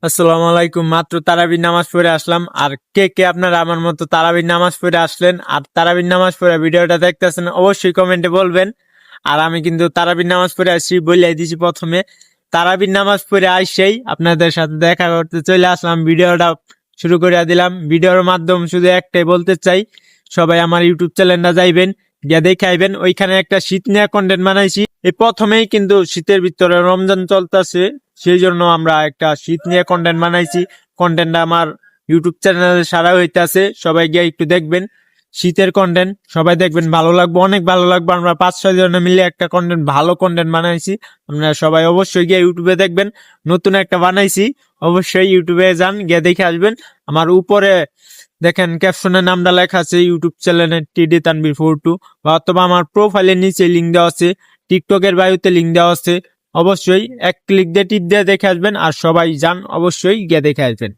আসসালামু আলাইকুম। মাত্র তারাবির নামাজ পড়ে আসলাম। আর কে কে আপনারা আমার মতো তারাবির নামাজ পড়ে আসলেন আর তারাবির নামাজ পড়ে ভিডিওটা দেখতেছেন অবশ্যই কমেন্টে বলবেন। আর আমি কিন্তু তারাবির নামাজ পড়ে আসছি বলেই দিছি প্রথমে। তারাবির নামাজ পড়ে আইসেই আপনাদের সাথে দেখা করতে চলে আসলাম, ভিডিওটা শুরু করে দিলাম। ভিডিওর মাধ্যম শুধু একটাই বলতে চাই, সবাই আমার ইউটিউব চ্যানেলটা যাইবেন, গিয়ে দেখে আইবেন। ওইখানে একটা শীত নিয়ে কন্টেন্ট বানাইছি। এই প্রথমেই কিন্তু শীতের ভিতরে রমজান চলতেছে, সেই জন্য আমরা একটা শীত নিয়ে কন্টেন্ট বানাইছি। কন্টেন্টটা আমার ইউটিউব চ্যানেলে সারা হইতেছে, সবাই গিয়ে একটু দেখবেন। শীতের কন্টেন্ট সবাই দেখবেন, ভালো লাগবে, অনেক ভালো লাগবে। আমরা 5-6 জনে মিলে একটা কন্টেন্ট, ভালো কন্টেন্ট বানাইছি। আপনারা সবাই অবশ্যই গিয়ে ইউটিউবে দেখবেন। নতুন একটা বানাইছি, অবশ্যই ইউটিউবে যান, গিয়ে দেখে আসবেন। আমার উপরে দেখেন ক্যাপশনের নামটা লেখা আছে ইউটিউব চ্যানেলের টিডি তানভীর 42, অথবা আমার প্রোফাইলের নিচে লিঙ্ক দেওয়া আছে, টিকটকের বায়ুতে লিঙ্ক দেওয়া আছে। অবশ্যই এক ক্লিক দিয়ে টিপ দিয়ে দেখে আসবেন। আর সবাই যান, অবশ্যই গিয়ে দেখে আসবেন।